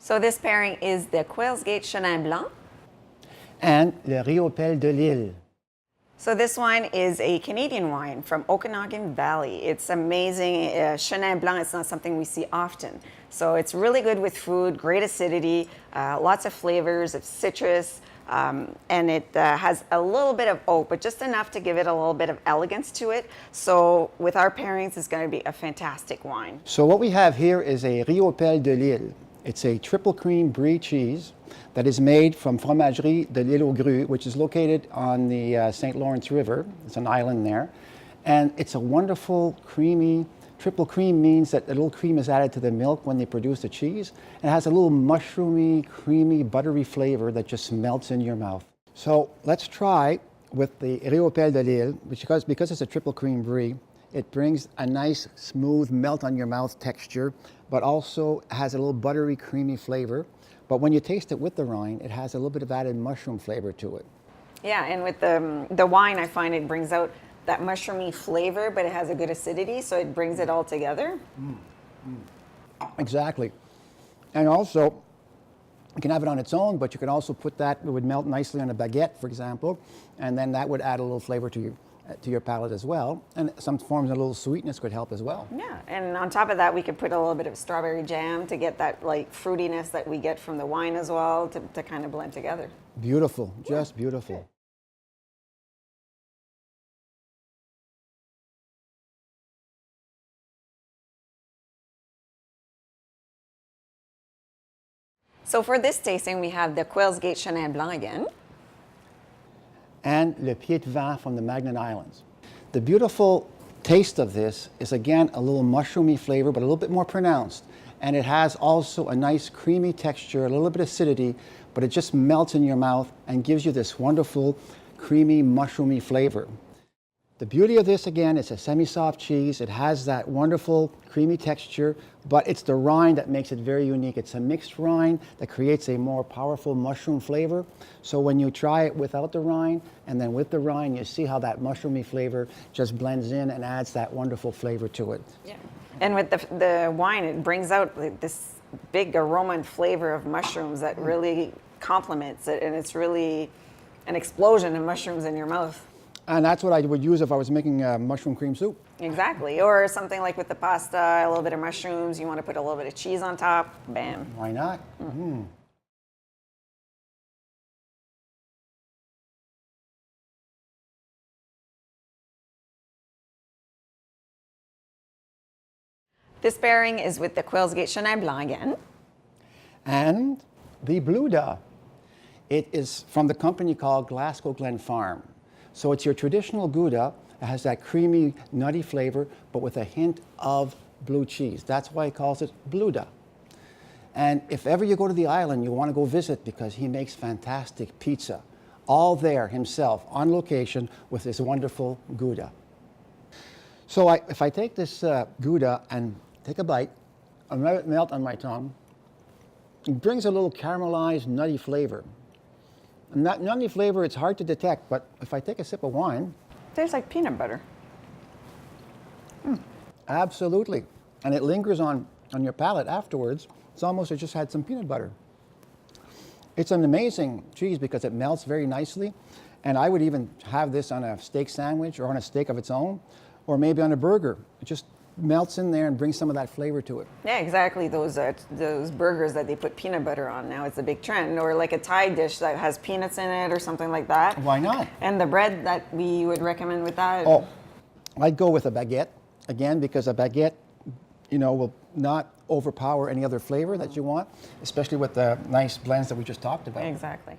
So this pairing is the Quailsgate Chenin Blanc. And le Riopelle de Lille. So this wine is a Canadian wine from Okanagan Valley. It's amazing. Chenin Blanc is not something we see often. So it's really good with food, great acidity, lots of flavors of citrus, and it has a little bit of oak, but just enough to give it a little bit of elegance to it. So with our pairings, it's going to be a fantastic wine. So what we have here is a Riopelle de Lille. It's a triple cream brie cheese that is made from Fromagerie de l'Île aux Grues, which is located on the St. Lawrence River. It's an island there. And it's a wonderful, creamy, triple cream means that a little cream is added to the milk when they produce the cheese. And it has a little mushroomy, creamy, buttery flavor that just melts in your mouth. So let's try with the Riopelle de Lille, because it's a triple cream brie. It brings a nice, smooth melt on your mouth texture, but also has a little buttery, creamy flavor. But when you taste it with the rind, it has a little bit of added mushroom flavor to it. Yeah, and with the wine, I find it brings out that mushroomy flavor, but it has a good acidity, so it brings it all together. Exactly. And also, you can have it on its own, but you can also put that, it would melt nicely on a baguette, for example, and then that would add a little flavor to your palate as well. And some forms of a little sweetness could help as well. Yeah, and on top of that, we could put a little bit of strawberry jam to get that like fruitiness that we get from the wine as well to kind of blend together. Beautiful, just beautiful. So for this tasting, we have the Quailsgate Chenin Blanc again. And Le Pied de Vin from the Magnet Islands. The beautiful taste of this is again a little mushroomy flavor, but a little bit more pronounced. And it has also a nice creamy texture, a little bit of acidity, but it just melts in your mouth and gives you this wonderful creamy mushroomy flavor. The beauty of this again, it's a semi-soft cheese. It has that wonderful creamy texture, but it's the rind that makes it very unique. It's a mixed rind that creates a more powerful mushroom flavor. So when you try it without the rind and then with the rind, you see how that mushroomy flavor just blends in and adds that wonderful flavor to it. Yeah. And with the wine, it brings out like this big aroma and flavor of mushrooms that really complements it, and it's really an explosion of mushrooms in your mouth. And that's what I would use if I was making mushroom cream soup. Exactly. Or something like with the pasta, a little bit of mushrooms, you want to put a little bit of cheese on top, bam. Why not? Mm. This pairing is with the Quailsgate Chenin Blanc again. And the Bluda. It is from the company called Glasgow Glen Farm. So it's your traditional Gouda. It has that creamy, nutty flavor, but with a hint of blue cheese. That's why he calls it Bluda. And if ever you go to the island, you want to go visit because he makes fantastic pizza. All there himself, on location, with this wonderful Gouda. So if I take this Gouda and take a bite, and let it melt on my tongue, it brings a little caramelized, nutty flavor. And that nutty flavor, it's hard to detect, but if I take a sip of wine... Tastes like peanut butter. Absolutely. And it lingers on your palate afterwards. It's almost as if it just had some peanut butter. It's an amazing cheese because it melts very nicely. And I would even have this on a steak sandwich or on a steak of its own, or maybe on a burger. It just melts in there and brings some of that flavor to it. Yeah, exactly. Those burgers that they put peanut butter on now, it's a big trend. Or like a Thai dish that has peanuts in it or something like that. Why not? And the bread that we would recommend with that. Oh, I'd go with a baguette, again, because a baguette, will not overpower any other flavor that you want, especially with the nice blends that we just talked about. Exactly.